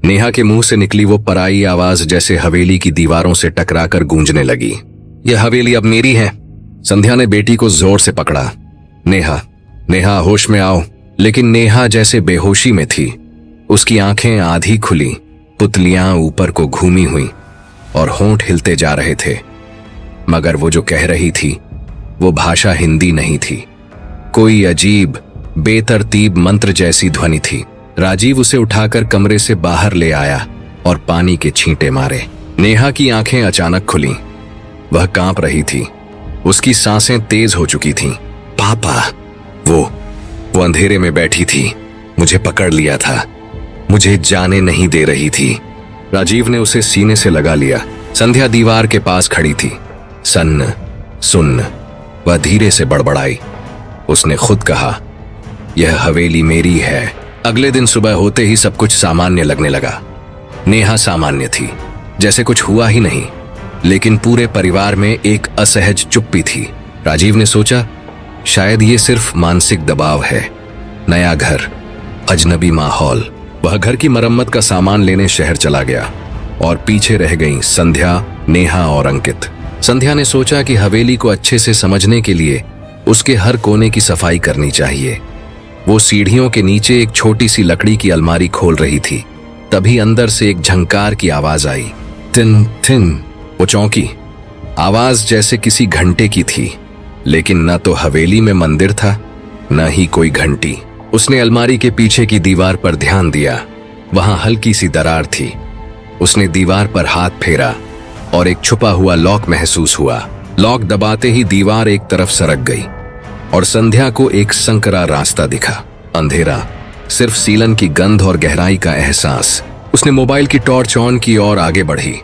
नेहा के मुंह से निकली वो पराई आवाज जैसे हवेली की दीवारों से टकराकर गूंजने लगी। यह हवेली अब मेरी है। संध्या ने बेटी को जोर से पकड़ा। नेहा, नेहा होश में आओ। लेकिन नेहा जैसे बेहोशी में थी। उसकी आंखें आधी खुली, पुतलियां ऊपर को घूमी हुई और होंठ हिलते जा रहे थे, मगर वो जो कह रही थी वो भाषा हिंदी नहीं थी। कोई अजीब बेतरतीब मंत्र जैसी ध्वनि थी। राजीव उसे उठाकर कमरे से बाहर ले आया और पानी के छींटे मारे। नेहा की आंखें अचानक खुलीं। वह कांप रही थी। उसकी सांसें तेज हो चुकी थीं। पापा, वो अंधेरे में बैठी थी, मुझे पकड़ लिया था, मुझे जाने नहीं दे रही थी। राजीव ने उसे सीने से लगा लिया। संध्या दीवार के पास खड़ी थी। सन्न, सुन्न, वह धीरे से बड़बड़ाई। उसने खुद कहा, यह हवेली मेरी है। अगले दिन सुबह होते ही सब कुछ सामान्य लगने लगा। नेहा सामान्य थी, जैसे कुछ हुआ ही नहीं, लेकिन पूरे परिवार में एक असहज चुप्पी थी। राजीव ने सोचा, शायद ये सिर्फ मानसिक दबाव है। नया घर, अजनबी माहौल। वह घर की मरम्मत का सामान लेने शहर चला गया और पीछे रह गईं संध्या, नेहा और अंकित। संध्या ने सोचा कि हवेली को अच्छे से समझने के लिए उसके हर कोने की सफाई करनी चाहिए। वो सीढ़ियों के नीचे एक छोटी सी लकड़ी की अलमारी खोल रही थी। तभी अंदर से एक झंकार की आवाज आई। Thin thin. वो चौंकी। आवाज जैसे किसी घंटे की थी, लेकिन न तो हवेली में मंदिर था, न ही कोई घंटी। उसने अलमारी के पीछे की दीवार पर ध्यान दिया। वहां हल्की सी दरार थी। उसने दीवार पर हाथ फेरा और एक छुपा हुआ लॉक महसूस हुआ। लॉक दबाते ही दीवार एक तरफ सरक गई और संध्या को एक संकरा रास्ता दिखा। अंधेरा, सिर्फ सीलन की गंध और गहराई का एहसास। उसने मोबाइल की टॉर्च ऑन की और आगे बढ़ी।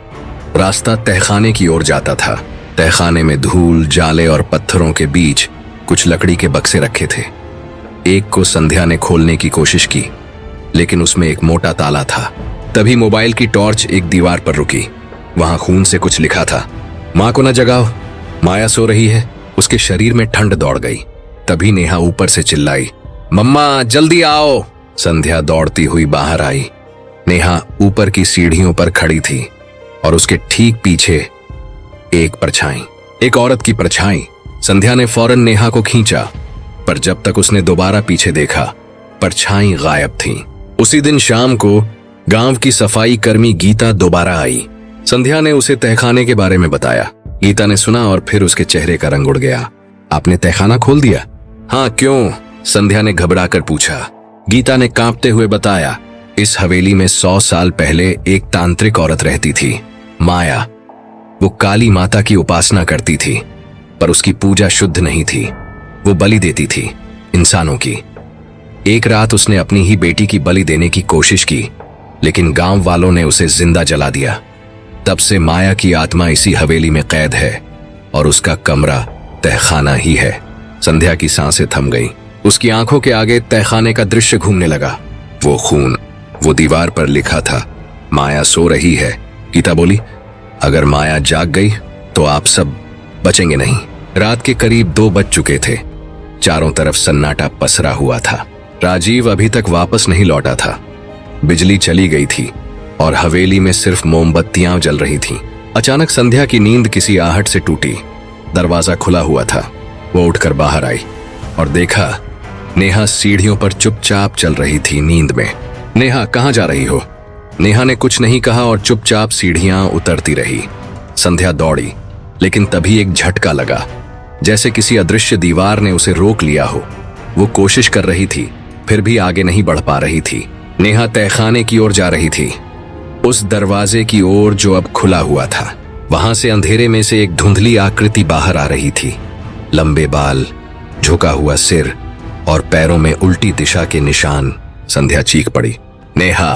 रास्ता तहखाने की ओर जाता था। तहखाने में धूल, जाले और पत्थरों के बीच कुछ लकड़ी के बक्से रखे थे। एक को संध्या ने खोलने की कोशिश की, लेकिन उसमें एक मोटा ताला था। तभी मोबाइल की टॉर्च एक दीवार पर रुकी। वहां खून से कुछ लिखा था। मां को न जगाओ, माया सो रही है। उसके शरीर में ठंड दौड़ गई। तभी नेहा ऊपर से चिल्लाई, मम्मा जल्दी आओ। संध्या दौड़ती हुई बाहर आई। नेहा ऊपर की सीढ़ियों पर खड़ी थी और उसके ठीक पीछे एक परछाई, एक औरत की परछाई। संध्या ने फौरन नेहा को खींचा, पर जब तक उसने दोबारा पीछे देखा, परछाई गायब थी। उसी दिन शाम को गांव की सफाई कर्मी गीता दोबारा आई। संध्या ने उसे तहखाने के बारे में बताया। गीता ने सुना और फिर उसके चेहरे का रंग उड़ गया। आपने तहखाना खोल दिया? हाँ, क्यों? संध्या ने घबराकर पूछा। गीता ने कांपते हुए बताया, इस हवेली में 100 साल पहले एक तांत्रिक औरत रहती थी, माया। वो काली माता की उपासना करती थी, पर उसकी पूजा शुद्ध नहीं थी। वो बलि देती थी, इंसानों की। एक रात उसने अपनी ही बेटी की बलि देने की कोशिश की, लेकिन गांव वालों ने उसे जिंदा जला दिया। तब से माया की आत्मा इसी हवेली में कैद है और उसका कमरा तहखाना ही है। संध्या की सांसें थम गईं। उसकी आंखों के आगे तहखाने का दृश्य घूमने लगा। वो खून, वो दीवार पर लिखा था, माया सो रही है। गीता बोली, अगर माया जाग गई तो आप सब बचेंगे नहीं। रात के करीब 2 बज चुके थे। चारों तरफ सन्नाटा पसरा हुआ था। राजीव अभी तक वापस नहीं लौटा था। बिजली चली गई थी और हवेली में सिर्फ मोमबत्तियां जल रही थीं। अचानक संध्या की नींद किसी आहट से टूटी। दरवाजा खुला हुआ था। वो उठकर बाहर आई और देखा, नेहा सीढ़ियों पर चुपचाप चल रही थी नींद में। नेहा, कहाँ जा रही हो? नेहा ने कुछ नहीं कहा और चुपचाप सीढ़ियां उतरती रही। संध्या दौड़ी, लेकिन तभी एक झटका लगा, जैसे किसी अदृश्य दीवार ने उसे रोक लिया हो। वो कोशिश कर रही थी, फिर भी आगे नहीं बढ़ पा रही थी। नेहा तहखाने की ओर जा रही थी, उस दरवाजे की ओर जो अब खुला हुआ था। वहां से अंधेरे में से एक धुंधली आकृति बाहर आ रही थी। लंबे बाल, झुका हुआ सिर और पैरों में उल्टी दिशा के निशान। संध्या चीख पड़ी, नेहा।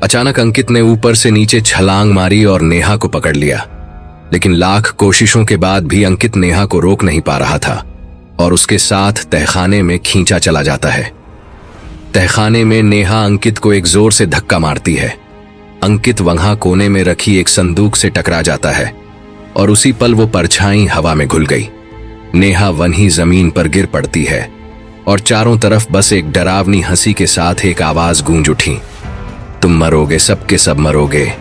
अचानक अंकित ने ऊपर से नीचे छलांग मारी और नेहा को पकड़ लिया, लेकिन लाख कोशिशों के बाद भी अंकित नेहा को रोक नहीं पा रहा था और उसके साथ तहखाने में खींचा चला जाता है। तहखाने में नेहा अंकित को एक जोर से धक्का मारती है। अंकित वहां कोने में रखी एक संदूक से टकरा जाता है और उसी पल वो परछाई हवा में घुल गई। नेहा वहीं जमीन पर गिर पड़ती है और चारों तरफ बस एक डरावनी हंसी के साथ एक आवाज गूंज उठी, तुम मरोगे, सबके सब मरोगे,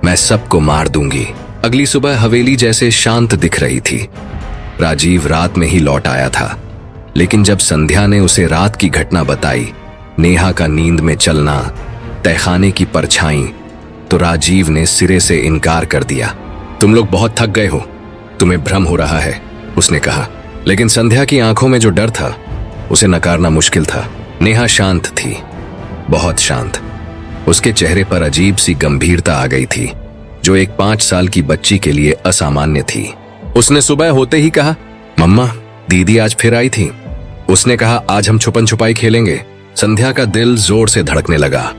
मैं सबको मार दूंगी। अगली सुबह हवेली जैसे शांत दिख रही थी। राजीव रात में ही लौट आया था, लेकिन जब संध्या ने उसे रात की घटना बताई, नेहा का नींद में चलना, तहखाने की परछाई, तो राजीव ने सिरे से इनकार कर दिया। तुम लोग बहुत थक गए हो, तुम्हें भ्रम हो रहा है, उसने कहा। लेकिन संध्या की आंखों में जो डर था उसे नकारना मुश्किल था। नेहा शांत थी, बहुत शांत। उसके चेहरे पर अजीब सी गंभीरता आ गई थी, जो एक 5 साल की बच्ची के लिए असामान्य थी। उसने सुबह होते ही कहा, मम्मा, दीदी आज फिर आई थी। उसने कहा, आज हम छुपन छुपाई खेलेंगे। संध्या का दिल जोर से धड़कने लगा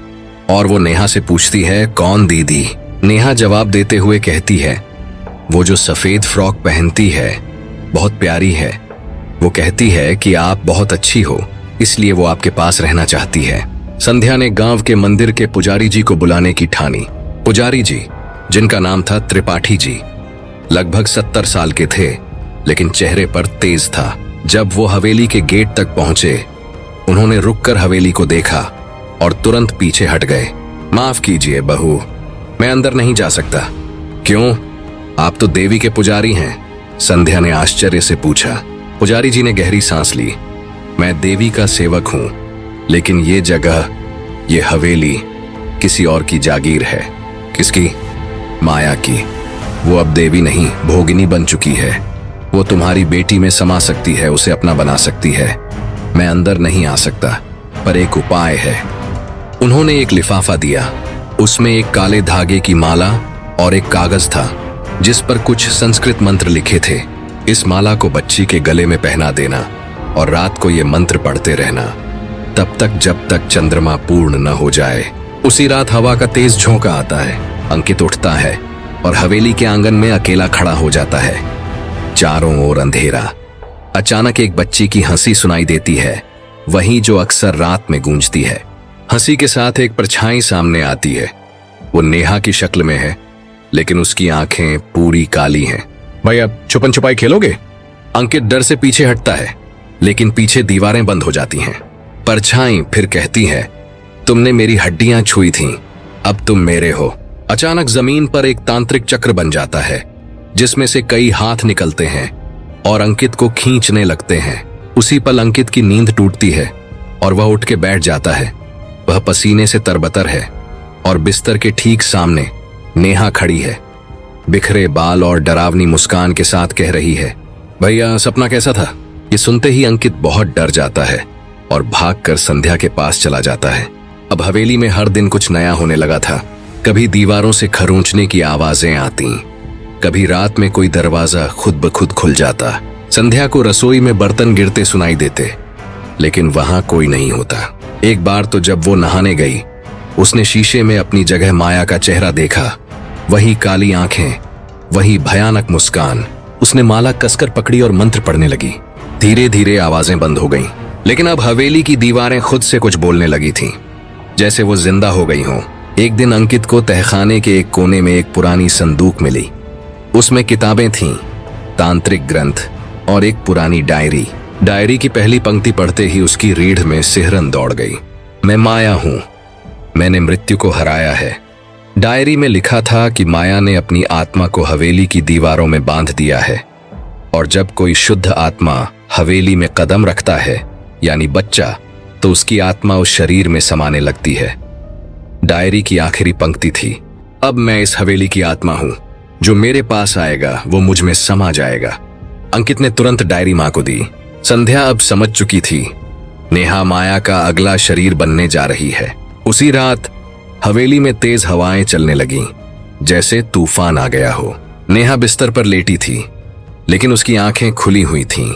और वो नेहा से पूछती है, कौन दीदी? नेहा जवाब देते हुए कहती है, वो जो सफेद फ्रॉक पहनती है, बहुत प्यारी है। वो कहती है कि आप बहुत अच्छी हो, इसलिए वो आपके पास रहना चाहती है। संध्या ने गांव के मंदिर के पुजारी जी को बुलाने की ठानी। पुजारी जी, जिनका नाम था त्रिपाठी जी, लगभग 70 साल के थे, लेकिन चेहरे पर तेज था। जब वो हवेली के गेट तक पहुंचे, उन्होंने रुककर हवेली को देखा और तुरंत पीछे हट गए। माफ कीजिए बहू, मैं अंदर नहीं जा सकता। क्यों? आप तो देवी के पुजारी हैं, संध्या ने आश्चर्य से पूछा। पुजारी जी ने गहरी सांस ली। मैं देवी का सेवक हूं, लेकिन ये जगह, ये हवेली किसी और की जागीर है। किसकी? माया की। वो अब देवी नहीं, भोगिनी बन चुकी है। वो तुम्हारी बेटी में समा सकती है, उसे अपना बना सकती है। मैं अंदर नहीं आ सकता, पर एक उपाय है। उन्होंने एक लिफाफा दिया। उसमें एक काले धागे की माला और एक कागज था, जिस पर कुछ संस्कृत मंत्र लिखे थे। इस माला को बच्ची के गले में पहना देना और रात को ये मंत्र पढ़ते रहना, तब तक जब तक चंद्रमा पूर्ण न हो जाए। उसी रात हवा का तेज झोंका आता है। अंकित उठता है और हवेली के आंगन में अकेला खड़ा हो जाता है। चारों ओर अंधेरा। अचानक एक बच्ची की हंसी सुनाई देती है, वही जो अक्सर रात में गूंजती है। हंसी के साथ एक परछाई सामने आती है। वो नेहा की शक्ल में है, लेकिन उसकी आंखें पूरी काली हैं। भैया, छुपन छुपाई खेलोगे? अंकित डर से पीछे हटता है, लेकिन पीछे दीवारें बंद हो जाती हैं। परछाई फिर कहती है, तुमने मेरी हड्डियां छुई थीं, अब तुम मेरे हो। अचानक जमीन पर एक तांत्रिक चक्र बन जाता है, जिसमें से कई हाथ निकलते हैं और अंकित को खींचने लगते हैं। उसी पल अंकित की नींद टूटती है और वह उठ के बैठ जाता है। वह पसीने से तरबतर है और बिस्तर के ठीक सामने नेहा खड़ी है, बिखरे बाल और डरावनी मुस्कान के साथ कह रही है, भैया, सपना कैसा था? ये सुनते ही अंकित बहुत डर जाता है और भागकर संध्या के पास चला जाता है। अब हवेली में हर दिन कुछ नया होने लगा था। कभी दीवारों से खरोंचने की आवाजें आती, कभी रात में कोई दरवाजा खुद ब खुद खुल जाता। संध्या को रसोई में बर्तन गिरते सुनाई देते, लेकिन वहां कोई नहीं होता। एक बार तो जब वो नहाने गई, उसने शीशे में अपनी जगह माया का चेहरा देखा। वही काली आंखें, वही भयानक मुस्कान। उसने माला कसकर पकड़ी और मंत्र पढ़ने लगी। धीरे धीरे आवाजें बंद हो गईं, लेकिन अब हवेली की दीवारें खुद से कुछ बोलने लगी थीं, जैसे वो जिंदा हो गई हों। एक दिन अंकित को तहखाने के एक कोने में एक पुरानी संदूक मिली। उसमें किताबें थीं, तांत्रिक ग्रंथ और एक पुरानी डायरी। डायरी की पहली पंक्ति पढ़ते ही उसकी रीढ़ में सिहरन दौड़ गई। मैं माया हूं, मैंने मृत्यु को हराया है। डायरी में लिखा था कि माया ने अपनी आत्मा को हवेली की दीवारों में बांध दिया है, और जब कोई शुद्ध आत्मा हवेली में कदम रखता है, यानी बच्चा, तो उसकी आत्मा उस शरीर में समाने लगती है। डायरी की आखिरी पंक्ति थी, अब मैं इस हवेली की आत्मा हूं, जो मेरे पास आएगा वो मुझ में समा जाएगा। अंकित ने तुरंत डायरी मां को दी। संध्या अब समझ चुकी थी, नेहा माया का अगला शरीर बनने जा रही है। उसी रात हवेली में तेज हवाएं चलने लगीं, जैसे तूफान आ गया हो। नेहा बिस्तर पर लेटी थी, लेकिन उसकी आंखें खुली हुई थीं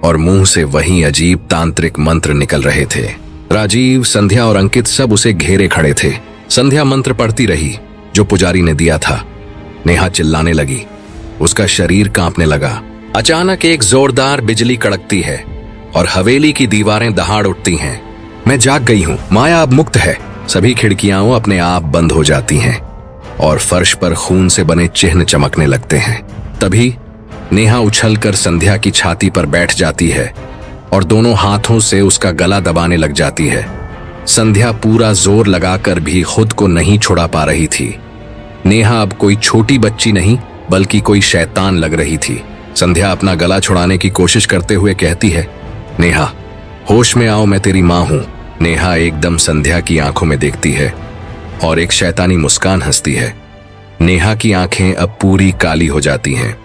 और मुंह से वही अजीब तांत्रिक मंत्र निकल रहे थे। राजीव, संध्या और अंकित सब उसे घेरे खड़े थे। संध्या मंत्र पढ़ती रही जो पुजारी ने दिया था। नेहा चिल्लाने लगी, उसका शरीर कांपने लगा। अचानक एक जोरदार बिजली कड़कती है और हवेली की दीवारें दहाड़ उठती हैं। मैं जाग गई हूं, माया अब मुक्त है। सभी खिड़कियां अपने आप बंद हो जाती हैं और फर्श पर खून से बने चिन्ह चमकने लगते हैं। तभी नेहा उछलकर संध्या की छाती पर बैठ जाती है और दोनों हाथों से उसका गला दबाने लग जाती है। संध्या पूरा जोर लगाकर भी खुद को नहीं छुड़ा पा रही थी। नेहा अब कोई छोटी बच्ची नहीं बल्कि कोई शैतान लग रही थी। संध्या अपना गला छुड़ाने की कोशिश करते हुए कहती है, नेहा होश में आओ, मैं तेरी माँ हूं। नेहा एकदम संध्या की आंखों में देखती है और एक शैतानी मुस्कान हंसती है। नेहा की आंखें अब पूरी काली हो जाती हैं।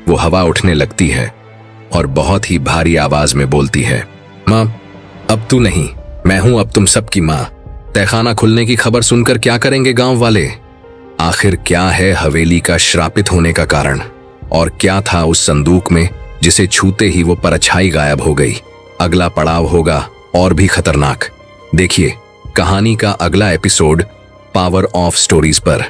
वो हवा उठने लगती है और बहुत ही भारी आवाज में बोलती है, माँ अब तू नहीं, मैं हूं अब तुम सबकी माँ। तहखाना खुलने की खबर सुनकर क्या करेंगे गांव वाले? आखिर क्या है हवेली का श्रापित होने का कारण, और क्या था उस संदूक में जिसे छूते ही वो परछाई गायब हो गई? अगला पड़ाव होगा और भी खतरनाक। देखिए कहानी का अगला एपिसोड पावर ऑफ स्टोरीज पर।